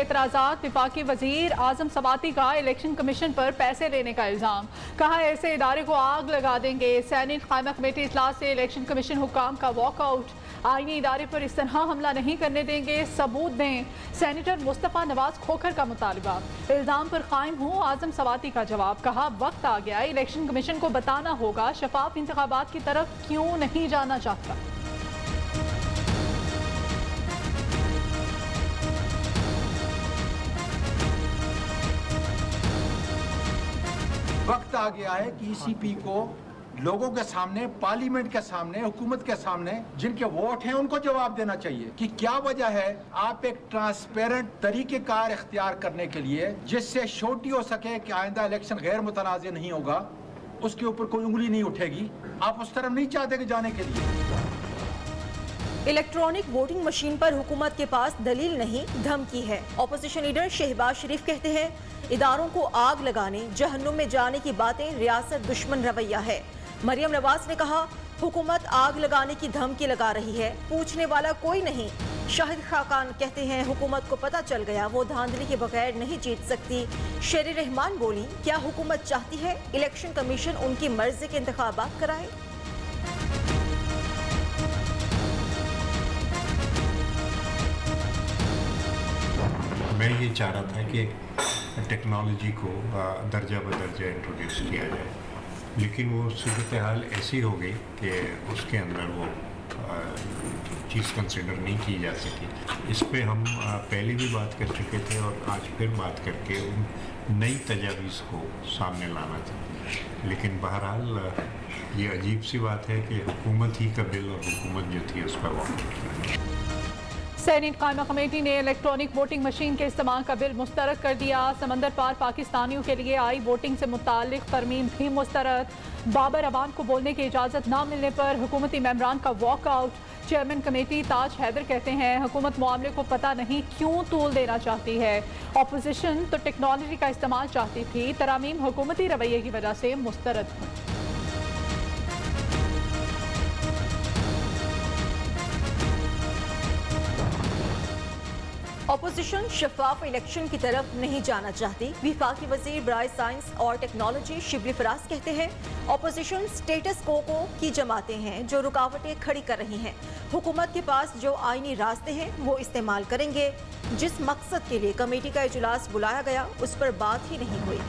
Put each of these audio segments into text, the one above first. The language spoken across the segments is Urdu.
اعتراضات، وفاقی وزیر اعظم سباتی کا الیکشن کمیشن پر پیسے لینے کا الزام، کہا ایسے ادارے کو آگ لگا دیں گے۔ سینیٹ قائمہ کمیٹی اجلاس سے الیکشن کمیشن حکام کا واک آؤٹ، آئینی ادارے پر اس طرح حملہ نہیں کرنے دیں گے، ثبوت دیں۔ سینیٹر مصطفیٰ نواز کھوکھر کا مطالبہ، الزام پر قائم ہوں اعظم سباتی کا جواب، کہا وقت آ گیا الیکشن کمیشن کو بتانا ہوگا شفاف انتخابات کی طرف کیوں نہیں جانا چاہتا۔ وقت آ گیا ہے کہ ای سی پی کو لوگوں کے سامنے، پارلیمنٹ کے سامنے، حکومت کے سامنے جن کے ووٹ ہیں ان کو جواب دینا چاہیے کہ کیا وجہ ہے آپ ایک ٹرانسپیرنٹ طریقہ کار اختیار کرنے کے لیے جس سے شورٹی ہو سکے کہ آئندہ الیکشن غیر متنازع نہیں ہوگا، اس کے اوپر کوئی انگلی نہیں اٹھے گی، آپ اس طرف نہیں چاہتے کہ جانے کے لیے۔ الیکٹرانک ووٹنگ مشین پر حکومت کے پاس دلیل نہیں، دھمکی ہے۔ اپوزیشن لیڈر شہباز شریف کہتے ہیں اداروں کو آگ لگانے، جہنم میں جانے کی باتیں ریاست دشمن رویہ ہے۔ مریم نواز نے کہا حکومت آگ لگانے کی دھمکی لگا رہی ہے، پوچھنے والا کوئی نہیں۔ شاہد خاقان کہتے ہیں حکومت کو پتہ چل گیا وہ دھاندلی کے بغیر نہیں جیت سکتی۔ شیر رحمان بولی کیا حکومت چاہتی ہے الیکشن کمیشن ان کی مرضی کے انتخابات کرائے؟ میں یہ چاہ رہا تھا کہ ٹیکنالوجی کو درجہ بدرجہ انٹروڈیوس کیا جائے، لیکن وہ صورتحال ایسی ہو گئی کہ اس کے اندر وہ چیز کنسیڈر نہیں کی جا سکی۔ اس پہ ہم پہلے بھی بات کر چکے تھے اور آج پھر بات کر کے ان نئی تجاویز کو سامنے لانا تھا، لیکن بہرحال یہ عجیب سی بات ہے کہ حکومت ہی کا بل اور حکومت جو تھی اس پر واک کیا۔ سینیٹ قائمہ کمیٹی نے الیکٹرانک ووٹنگ مشین کے استعمال کا بل مسترد کر دیا۔ سمندر پار پاکستانیوں کے لیے آئی ووٹنگ سے متعلق ترمیم بھی مسترد۔ بابر اعوان کو بولنے کی اجازت نہ ملنے پر حکومتی ممبران کا واک آؤٹ۔ چیئرمین کمیٹی تاج حیدر کہتے ہیں حکومت معاملے کو پتہ نہیں کیوں طول دینا چاہتی ہے، اپوزیشن تو ٹیکنالوجی کا استعمال چاہتی تھی، ترامیم حکومتی رویے کی وجہ سے مسترد ہوئی۔ اپوزیشن شفاف الیکشن کی طرف نہیں جانا چاہتی۔ وفاقی وزیر برائے سائنس اور ٹیکنالوجی شبلی فراز کہتے ہیں اپوزیشن سٹیٹس کو کی جماعتیں ہیں جو رکاوٹیں کھڑی کر رہی ہیں، حکومت کے پاس جو آئینی راستے ہیں وہ استعمال کریں گے۔ جس مقصد کے لیے کمیٹی کا اجلاس بلایا گیا اس پر بات ہی نہیں ہوئی۔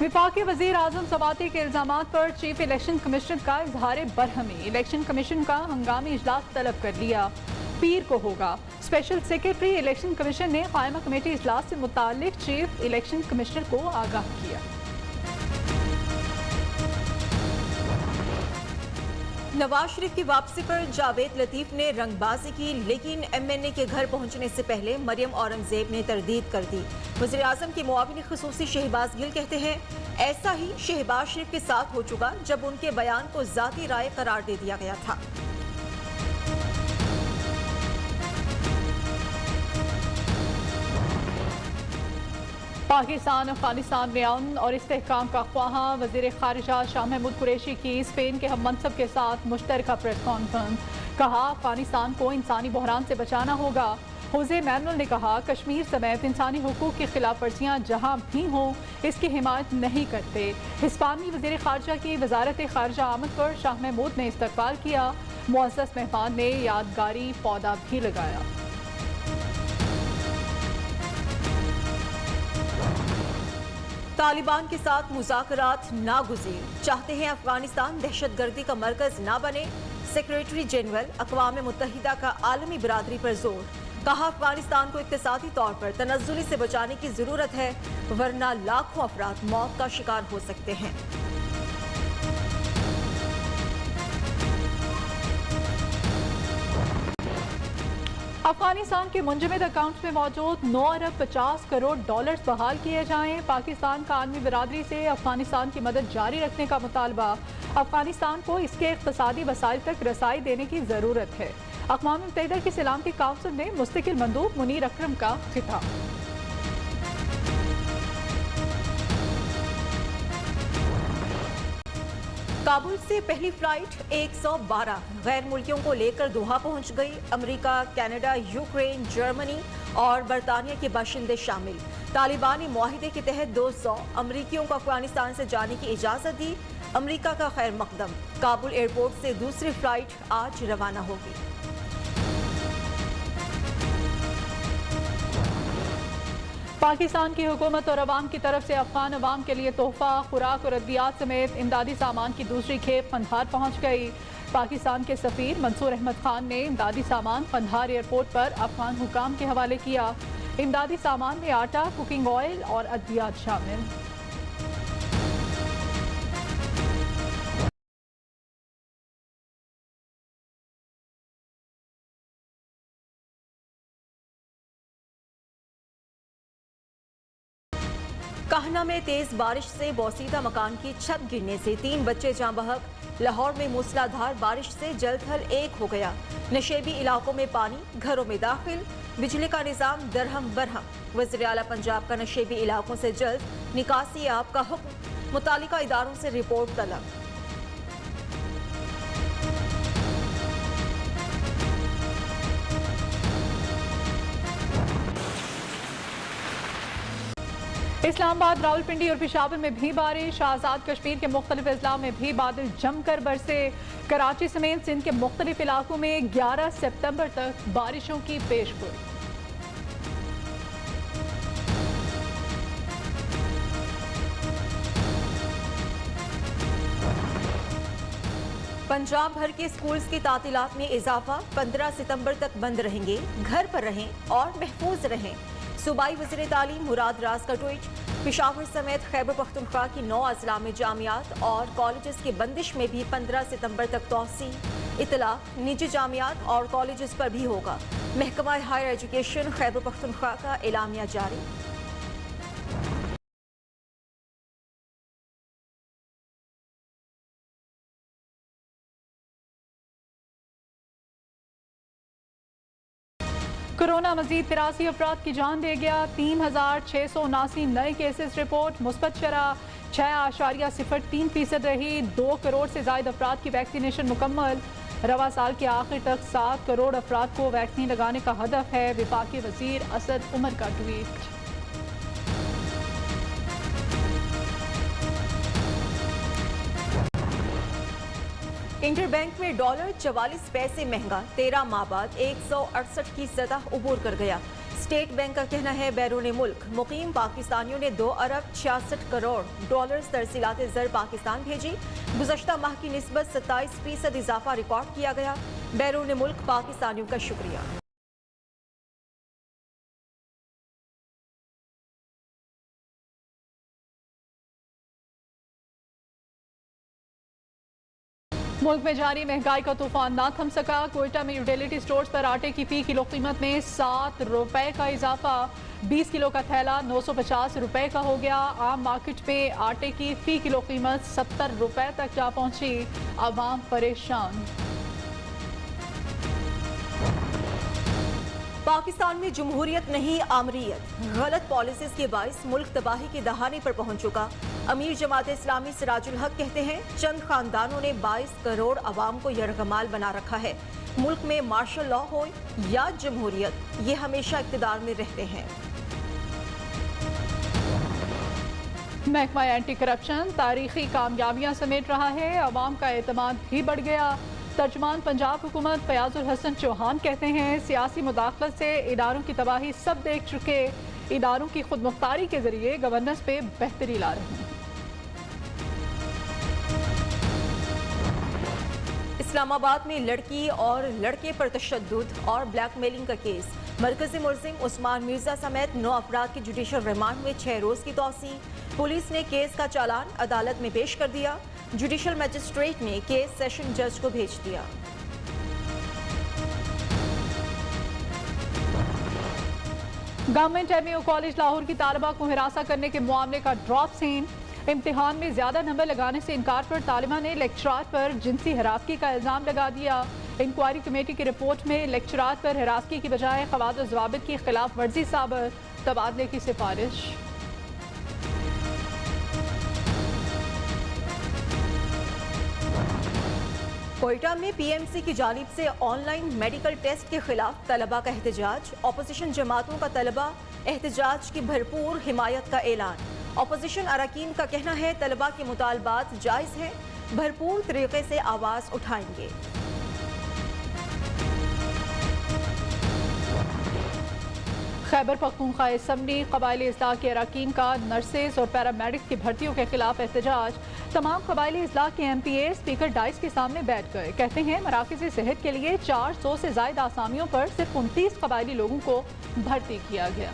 وفاقی وزیر اعظم سباتی کے الزامات پر چیف الیکشن کمشنر کا اظہار برہمی، الیکشن کمیشن کا ہنگامی اجلاس طلب کر لیا، پیر کو ہوگا۔ اسپیشل سیکرٹری الیکشن کمیشن نے قائمہ کمیٹی اجلاس سے متعلق چیف الیکشن کمشنر کو آگاہ کیا۔ نواز شریف کی واپسی پر جاوید لطیف نے رنگ بازی کی، لیکن ایم این اے کے گھر پہنچنے سے پہلے مریم اورنگزیب نے تردید کر دی۔ وزیر اعظم کی معاون خصوصی شہباز گل کہتے ہیں ایسا ہی شہباز شریف کے ساتھ ہو چکا جب ان کے بیان کو ذاتی رائے قرار دے دیا گیا تھا۔ پاکستان افغانستان میں امن اور استحکام کا خواہاں، وزیر خارجہ شاہ محمود قریشی کی اسپین کے ہم منصب کے ساتھ مشترکہ پریس کانفرنس، کہا افغانستان کو انسانی بحران سے بچانا ہوگا۔ ہوزے مینول نے کہا کشمیر سمیت انسانی حقوق کی خلاف ورزیاں جہاں بھی ہوں اس کی حمایت نہیں کرتے۔ ہسپانوی وزیر خارجہ کی وزارت خارجہ آمد پر شاہ محمود نے استقبال کیا، معزز مہمان نے یادگاری پودا بھی لگایا۔ طالبان کے ساتھ مذاکرات ناگزیر، چاہتے ہیں افغانستان دہشت گردی کا مرکز نہ بنے۔ سیکریٹری جنرل اقوام متحدہ کا عالمی برادری پر زور، کہا افغانستان کو اقتصادی طور پر تنزلی سے بچانے کی ضرورت ہے ورنہ لاکھوں افراد موت کا شکار ہو سکتے ہیں۔ افغانستان کے منجمد اکاؤنٹس میں موجود 9 ارب 50 کروڑ ڈالرز بحال کیے جائیں۔ پاکستان کا عالمی برادری سے افغانستان کی مدد جاری رکھنے کا مطالبہ، افغانستان کو اس کے اقتصادی وسائل تک رسائی دینے کی ضرورت ہے۔ اقوام متحدہ کی سلامتی کونسل میں مستقل مندوب منیر اکرم کا خطاب۔ کابل سے پہلی فلائٹ 112 غیر ملکیوں کو لے کر دوحہ پہنچ گئی۔ امریکہ، کینیڈا، یوکرین، جرمنی اور برطانیہ کے باشندے شامل۔ طالبانی معاہدے کے تحت 200 امریکیوں کو افغانستان سے جانے کی اجازت دی۔ امریکہ کا خیر مقدم۔ کابل ایئرپورٹ سے دوسری فلائٹ آج روانہ ہوگی۔ پاکستان کی حکومت اور عوام کی طرف سے افغان عوام کے لیے تحفہ، خوراک اور ادویات سمیت امدادی سامان کی دوسری کھیپ قندھار پہنچ گئی۔ پاکستان کے سفیر منصور احمد خان نے امدادی سامان قندھار ایئرپورٹ پر افغان حکام کے حوالے کیا۔ امدادی سامان میں آٹا، کوکنگ آئل اور ادویات شامل۔ کاہنہ میں تیز بارش سے بوسیدہ مکان کی چھت گرنے سے 3 بچے جاں بحق۔ لاہور میں موسلادھار بارش سے جل تھل ایک ہو گیا۔ نشیبی علاقوں میں پانی گھروں میں داخل، بجلی کا نظام درہم برہم۔ وزیر اعلیٰ پنجاب کا نشیبی علاقوں سے جلد نکاسی آب کا حکم، متعلقہ اداروں سے رپورٹ طلب۔ اسلام آباد، راولپنڈی اور پشاور میں بھی بارش۔ آزاد کشمیر کے مختلف اضلاع میں بھی بادل جم کر برسے۔ کراچی سمیت سندھ کے مختلف علاقوں میں 11 ستمبر تک بارشوں کی پیش گوئی۔ پنجاب بھر کے سکولز کی تعطیلات میں اضافہ، 15 ستمبر تک بند رہیں گے۔ گھر پر رہیں اور محفوظ رہیں۔ صوبائی وزیر تعلیم مراد راز کا ٹویٹ۔ پشاور سمیت خیبر پختونخوا کی 9 اضلاع میں جامعات اور کالجز کی بندش میں بھی 15 ستمبر تک توسیع۔ اطلاع نجی جامعات اور کالجز پر بھی ہوگا۔ محکمہ ہائر ایجوکیشن خیبر پختونخوا کا اعلامیہ جاری۔ کورونا مزید 83 افراد کی جان دے گیا۔ 3679 نئے کیسز رپورٹ۔ مثبت شرح 6.03% رہی۔ 2 کروڑ سے زائد افراد کی ویکسینیشن مکمل۔ رواں سال کے آخر تک 7 کروڑ افراد کو ویکسین لگانے کا ہدف ہے۔ وفاقی وزیر اسد عمر کا ٹویٹ۔ انٹر بینک میں ڈالر 44 پیسے مہنگا، 13 ماہ بعد 168 کی سطح عبور کر گیا۔ اسٹیٹ بینک کا کہنا ہے بیرون ملک مقیم پاکستانیوں نے 2 ارب 66 کروڑ ڈالرز ترسیلات زر پاکستان بھیجی۔ گزشتہ ماہ کی نسبت 27% اضافہ ریکارڈ کیا گیا۔ بیرون ملک پاکستانیوں کا شکریہ۔ ملک میں جاری مہنگائی کا طوفان نہ تھم سکا۔ کوئٹہ میں یوٹیلیٹی سٹورز پر آٹے کی فی کلو قیمت میں 7 روپے کا اضافہ۔ 20 کلو کا تھیلا 950 روپے کا ہو گیا۔ عام مارکیٹ میں آٹے کی فی کلو قیمت 70 روپے تک جا پہنچی۔ عوام پریشان۔ پاکستان میں جمہوریت نہیں آمریت، غلط پالیسیز کے باعث ملک تباہی کے دہانے پر پہنچ چکا۔ امیر جماعت اسلامی سراج الحق کہتے ہیں چند خاندانوں نے 22 کروڑ عوام کو یرغمال بنا رکھا ہے۔ ملک میں مارشل لا ہو یا جمہوریت، یہ ہمیشہ اقتدار میں رہتے ہیں۔ محکمہ اینٹی کرپشن تاریخی کامیابیاں سمیٹ رہا ہے۔ عوام کا اعتماد بھی بڑھ گیا۔ ترجمان پنجاب حکومت فیاض الحسن چوہان کہتے ہیں سیاسی مداخلت سے اداروں کی تباہی سب دیکھ چکے۔ اداروں کی خود مختاری کے ذریعے گورننس پہ بہتری لا رہے ہیں۔ اسلام آباد میں لڑکی اور لڑکے پر تشدد اور بلیک میلنگ کا کیس۔ مرکزی ملزم عثمان مرزا سمیت 9 افراد کی جوڈیشل ریمانڈ میں 6 روز کی توسیع۔ پولیس نے کیس کا چالان عدالت میں پیش کر دیا۔ جوڈیشل مجسٹریٹ نے کیس سیشن جج کو بھیج دیا۔ Government M A U college Lahore کی طالبہ کو ہراساں کرنے کے معاملے کا ڈراپ سین۔ امتحان میں زیادہ نمبر لگانے سے انکار پر طالبہ نے لیکچرار پر جنسی ہراسگی کا الزام لگا دیا۔ انکوائری کمیٹی کی رپورٹ میں لیکچرار پر ہراسگی کی بجائے قواعد و ضوابط کی خلاف ورزی ثابت، تبادلے کی سفارش۔ کوئٹہ میں پی ایم سی کی جانب سے آن لائن میڈیکل ٹیسٹ کے خلاف طلبہ کا احتجاج، اپوزیشن جماعتوں کا طلبہ احتجاج کی بھرپور حمایت کا اعلان۔ اپوزیشن اراکین کا کہنا ہے طلبہ کے مطالبات جائز ہیں، بھرپور طریقے سے آواز اٹھائیں گے۔ خیبر پختونخوا اسمبلی قبائلی اضلاع کے اراکین کا نرسز اور پیرامیڈکس کی بھرتیوں کے خلاف احتجاج۔ تمام قبائلی اضلاع کے M P A speaker dais کے سامنے بیٹھ گئے۔ کہتے ہیں مراکز صحت کے لیے 400 سے زائد آسامیوں پر صرف 29 قبائلی لوگوں کو بھرتی کیا گیا۔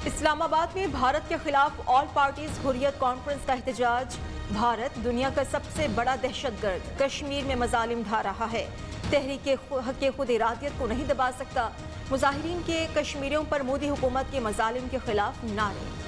اسلام آباد میں بھارت کے خلاف آل پارٹیز حریت کانفرنس کا احتجاج۔ بھارت دنیا کا سب سے بڑا دہشت گرد کشمیر میں مظالم ڈھا رہا ہے، تحریک حق خود ارادیت کو نہیں دبا سکتا۔ مظاہرین کے کشمیریوں پر مودی حکومت کے مظالم کے خلاف نعرے۔